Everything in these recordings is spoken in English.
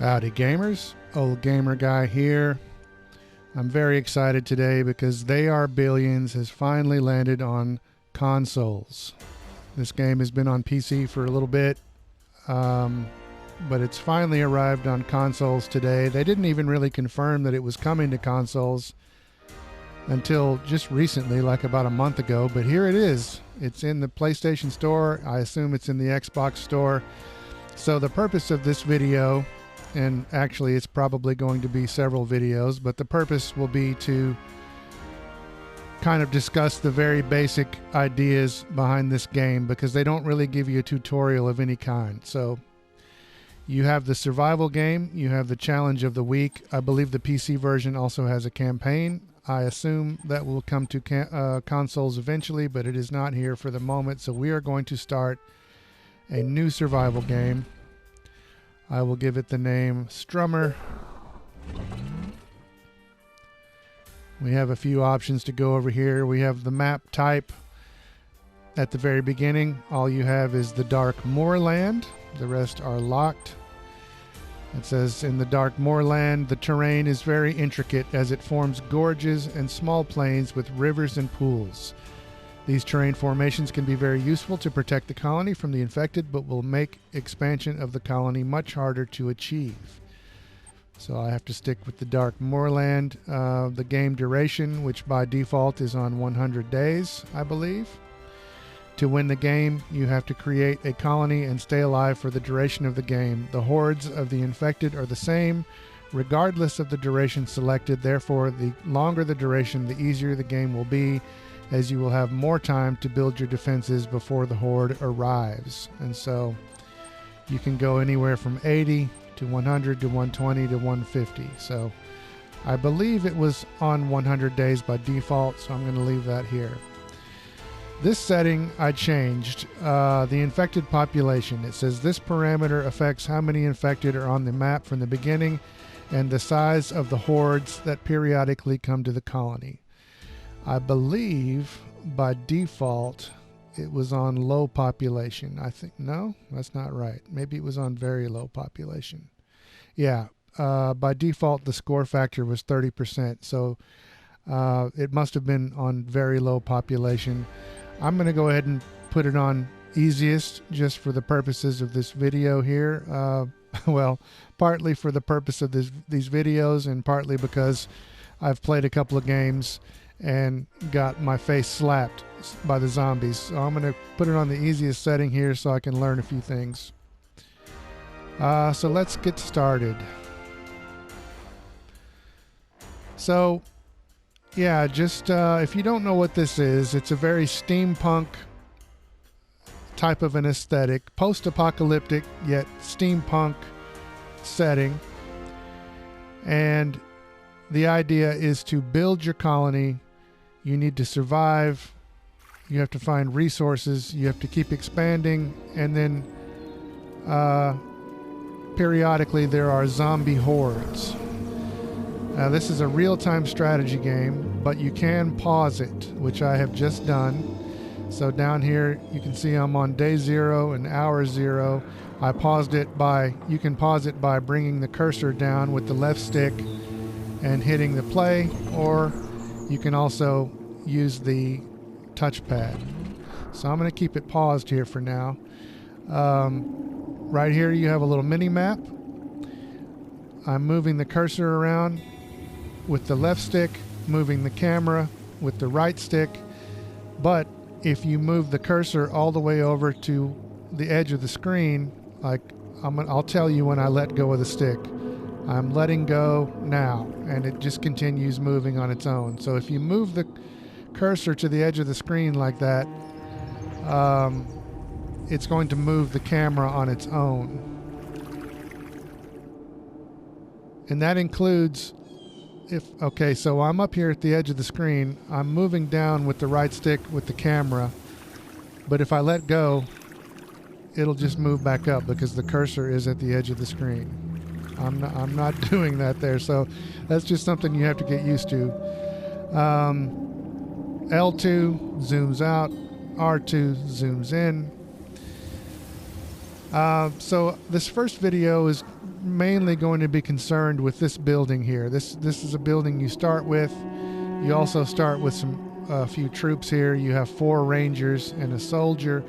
Howdy gamers, old gamer guy here. I'm very excited today because They Are Billions has finally landed on consoles. This game has been on PC for a little bit, but it's finally arrived on consoles today. They didn't even really confirm that it was coming to consoles until just recently, like about a month ago, but here it is. It's in the PlayStation Store. I assume it's in the Xbox Store. So the purpose of this video, and actually it's probably going to be several videos, but the purpose will be to kind of discuss the very basic ideas behind this game, because they don't really give you a tutorial of any kind. So you have the survival game, you have the challenge of the week. I believe the PC version also has a campaign. I assume that will come to consoles eventually, but it is not here for the moment. So we are going to start a new survival game. I will give it the name Strummer. We have a few options to go over here. We have the map type at the very beginning. All you have is the dark moorland. The rest are locked. It says in the dark moorland, the terrain is very intricate as it forms gorges and small plains with rivers and pools. These terrain formations can be very useful to protect the colony from the infected, but will make expansion of the colony much harder to achieve. So I have to stick with the dark moorland. The game duration, which by default is on 100 days, I believe. To win the game, you have to create a colony and stay alive for the duration of the game. The hordes of the infected are the same, regardless of the duration selected. Therefore, the longer the duration, the easier the game will be, as you will have more time to build your defenses before the horde arrives. And so you can go anywhere from 80 to 100 to 120 to 150. So I believe it was on 100 days by default, so I'm going to leave that here. This setting I changed. The infected population. It says this parameter affects how many infected are on the map from the beginning and the size of the hordes that periodically come to the colony. I believe by default it was on low population. I think, no, that's not right. Maybe it was on very low population. Yeah, by default the score factor was 30%, so it must have been on very low population. I'm going to go ahead and put it on easiest just for the purposes of this video here. Well, partly for the purpose of these videos, and partly because I've played a couple of games and got my face slapped by the zombies. So I'm going to put it on the easiest setting here so I can learn a few things. So let's get started. So yeah, just if you don't know what this is, it's a very steampunk type of an aesthetic, post-apocalyptic yet steampunk setting. And the idea is to build your colony. You need to survive. You have to find resources. You have to keep expanding. And then periodically there are zombie hordes. Now this is a real-time strategy game, but you can pause it, which I have just done. So down here you can see I'm on day 0 and hour 0. I paused it by, you can pause it by bringing the cursor down with the left stick and hitting the play, or you can also use the touchpad. So I'm going to keep it paused here for now. Right here you have a little mini map. I'm moving the cursor around with the left stick, moving the camera with the right stick, but if you move the cursor all the way over to the edge of the screen, like I'll tell you when I let go of the stick. I'm letting go now, and it just continues moving on its own. So if you move the cursor to the edge of the screen like that, it's going to move the camera on its own. And that includes okay, so I'm up here at the edge of the screen. I'm moving down with the right stick with the camera, but if I let go, it'll just move back up because the cursor is at the edge of the screen. I'm not doing that there, so that's just something you have to get used to. L2 zooms out, R2 zooms in. So this first video is mainly going to be concerned with this building here. This is a building you start with. You also start with a few troops here. You have 4 rangers and a soldier.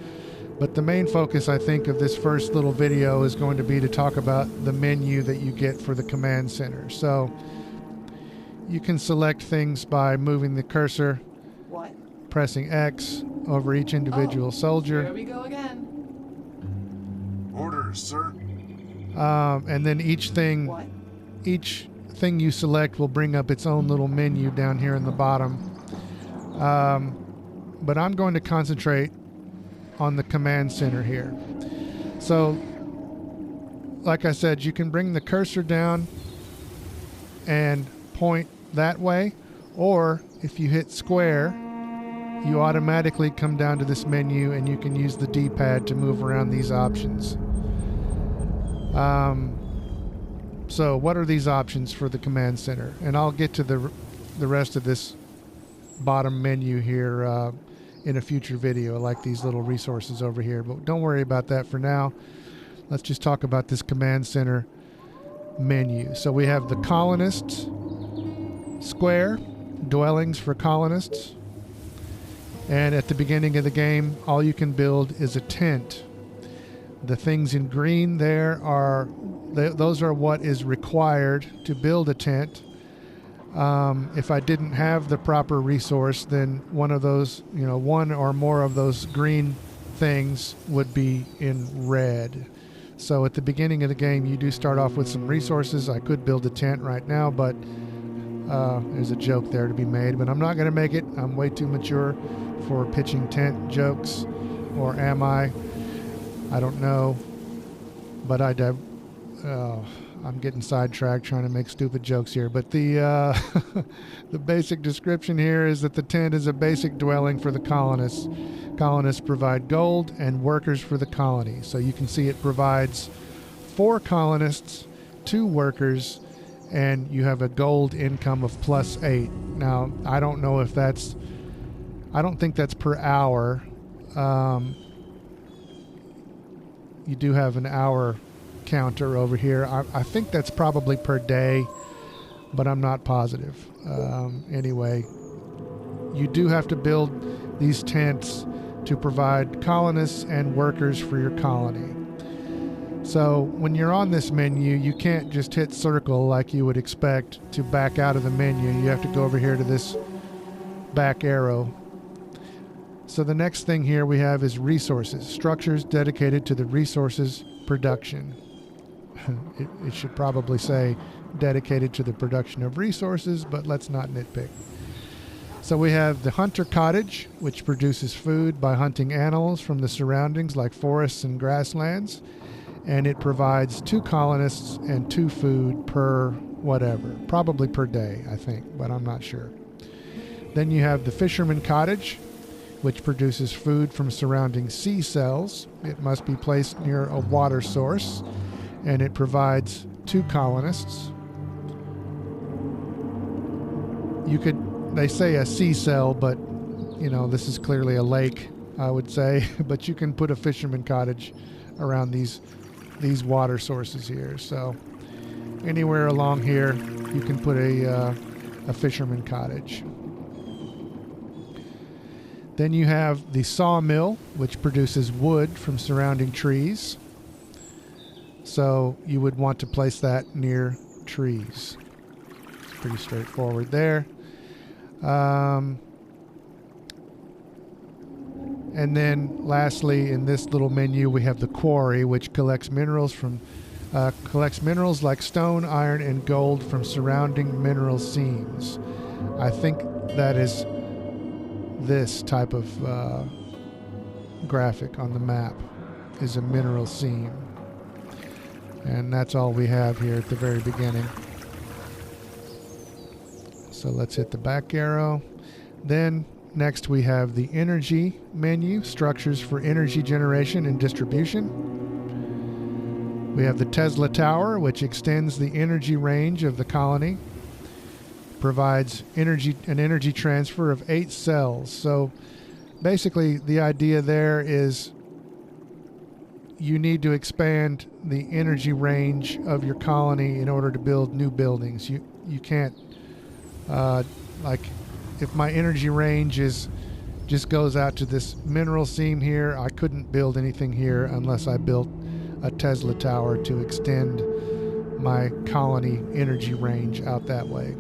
But the main focus, I think, of this first little video is going to be to talk about the menu that you get for the command center. So you can select things by moving the cursor, pressing X over each individual soldier. Here we go again. Orders, sir. And then each thing you select will bring up its own little menu down here in the bottom. But I'm going to concentrate on the command center here. So, like I said, you can bring the cursor down and point that way, or if you hit square, you automatically come down to this menu and you can use the D-pad to move around these options. So what are these options for the command center? And I'll get to the rest of this bottom menu here in a future video, like these little resources over here, but don't worry about that for now. Let's just talk about this command center menu. So we have the colonists square, dwellings for colonists, and at the beginning of the game all you can build is a tent. The things in green there are those are what is required to build a tent. If I didn't have the proper resource, then one of those, one or more of those green things would be in red. So at the beginning of the game, you do start off with some resources. I could build a tent right now, but there's a joke there to be made, but I'm not going to make it. I'm way too mature for pitching tent jokes, or am I? I don't know, but I'm getting sidetracked trying to make stupid jokes here. But the the basic description here is that the tent is a basic dwelling for the colonists. Colonists provide gold and workers for the colony. So you can see it provides 4 colonists, 2 workers, and you have a gold income of +8. Now, I don't know if that's... I don't think that's per hour. You do have an hour counter over here. I think that's probably per day, but I'm not positive. Anyway, you do have to build these tents to provide colonists and workers for your colony. So when you're on this menu, you can't just hit circle like you would expect to back out of the menu. You have to go over here to this back arrow. So the next thing here we have is resources, structures dedicated to the resources production. It should probably say dedicated to the production of resources, but let's not nitpick. So we have the hunter cottage, which produces food by hunting animals from the surroundings like forests and grasslands, and it provides 2 colonists and 2 food per whatever, probably per day, I think, but I'm not sure. Then you have the fisherman cottage, which produces food from surrounding sea cells. It must be placed near a water source, and it provides 2 colonists. They say a sea cell, but this is clearly a lake, I would say. But you can put a fisherman cottage around these water sources here. So anywhere along here, you can put a fisherman cottage. Then you have the sawmill, which produces wood from surrounding trees. So you would want to place that near trees. It's pretty straightforward there. And then lastly, in this little menu, we have the quarry, which collects minerals like stone, iron, and gold from surrounding mineral seams. I think that is this type of graphic on the map is a mineral seam. And that's all we have here at the very beginning. So let's hit the back arrow. Then next we have the energy menu, structures for energy generation and distribution. We have the Tesla Tower, which extends the energy range of the colony. Provides an energy transfer of 8 cells. So basically the idea there is you need to expand the energy range of your colony in order to build new buildings. You can't, like, if my energy range just goes out to this mineral seam here, I couldn't build anything here unless I built a Tesla tower to extend my colony energy range out that way.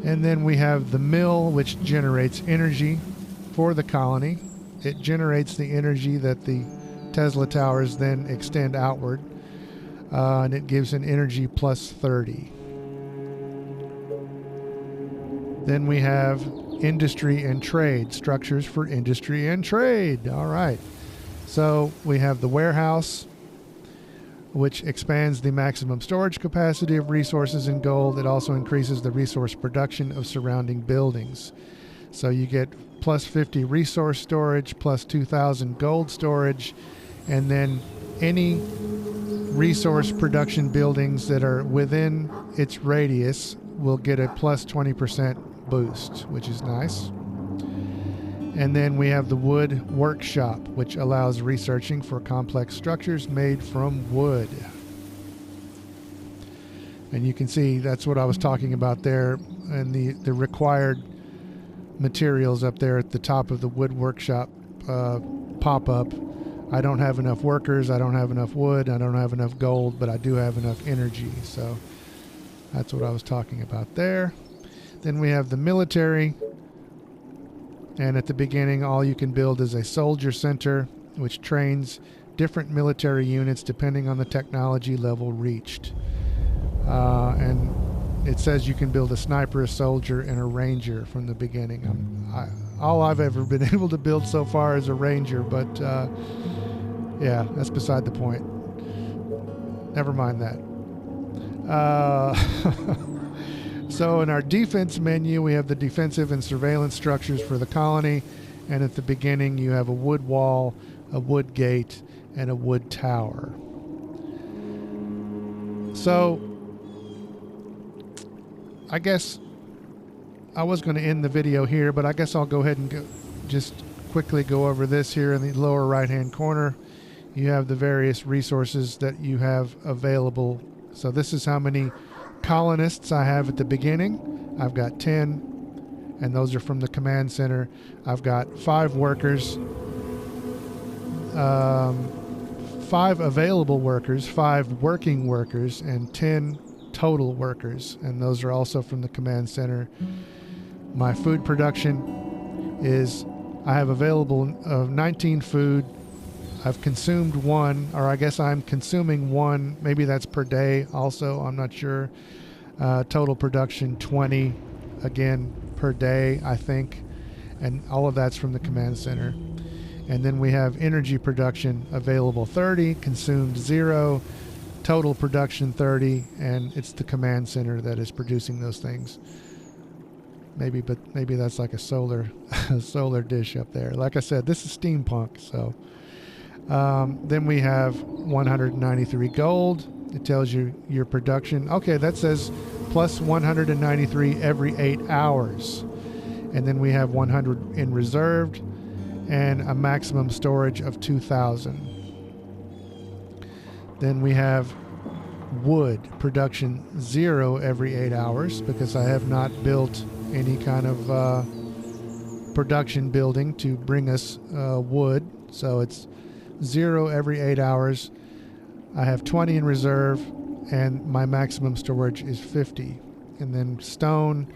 And then we have the mill, which generates energy for the colony. It generates the energy that the Tesla towers then extend outward, and it gives an energy plus 30. Then we have industry and trade, structures for industry and trade. All right. So we have the warehouse, which expands the maximum storage capacity of resources in gold. It also increases the resource production of surrounding buildings. So you get plus 50 resource storage, plus 2,000 gold storage, and then any resource production buildings that are within its radius will get a plus 20% boost, which is nice. And then we have the wood workshop, which allows researching for complex structures made from wood. And you can see that's what I was talking about there, and the required materials up there at the top of the wood workshop pop-up. I don't have enough workers, I don't have enough wood, I don't have enough gold, but I do have enough energy. So that's what I was talking about there. Then we have the military. And at the beginning, all you can build is a soldier center, which trains different military units depending on the technology level reached. And it says you can build a sniper, a soldier, and a ranger from the beginning. All I've ever been able to build so far is a ranger, but yeah, that's beside the point. Never mind that. So in our defense menu, we have the defensive and surveillance structures for the colony. And at the beginning, you have a wood wall, a wood gate, and a wood tower. So I guess I was going to end the video here, but I guess I'll go ahead and just quickly go over this here in the lower right-hand corner. You have the various resources that you have available. So this is how many colonists I have at the beginning. I've got 10, and those are from the command center. I've got 5 workers, 5 available workers, 5 working workers, and 10 total workers, and those are also from the command center. My food production is, I have available of 19 food. I've consumed 1, or I guess I'm consuming 1. Maybe that's per day also, I'm not sure. Total production 20, again, per day, I think. And all of that's from the command center. And then we have energy production available 30, consumed 0, total production 30, and it's the command center that is producing those things. Maybe that's like a solar dish up there. Like I said, this is steampunk, so. Then we have 193 gold. It tells you your production. Okay, that says plus 193 every 8 hours. And then we have 100 in reserved and a maximum storage of 2,000. Then we have wood production 0 every 8 hours because I have not built any kind of production building to bring us wood. So it's 0 every 8 hours. I have 20 in reserve, and my maximum storage is 50. And then stone,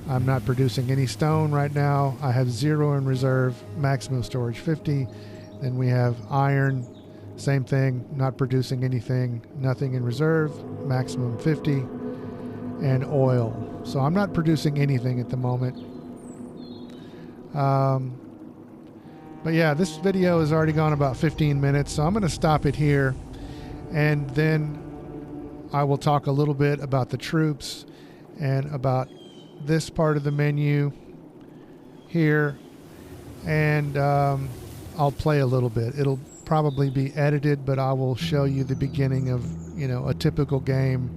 I'm not producing any stone right now. I have 0 in reserve, maximum storage 50. Then we have iron, same thing, not producing anything, nothing in reserve, maximum 50. And oil. So I'm not producing anything at the moment. But yeah, this video has already gone about 15 minutes, so I'm going to stop it here. And then I will talk a little bit about the troops and about this part of the menu here. And I'll play a little bit. It'll probably be edited, but I will show you the beginning of, a typical game,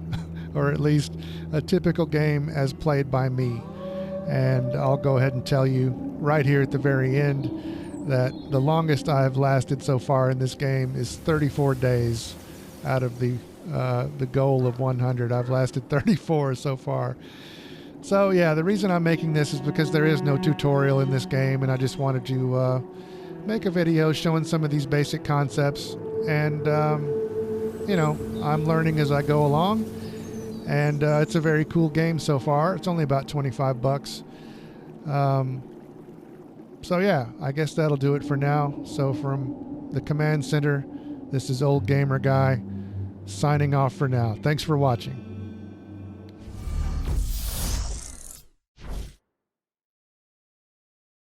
or at least a typical game as played by me. And I'll go ahead and tell you right here at the very end that the longest I've lasted so far in this game is 34 days out of the goal of 100. I've lasted 34 so far. So yeah, the reason I'm making this is because there is no tutorial in this game, and I just wanted to make a video showing some of these basic concepts. And you know, I'm learning as I go along, and it's a very cool game so far. It's only about 25 bucks. So yeah, I guess that'll do it for now. So from the command center, this is Old Gamer Guy signing off for now. Thanks for watching.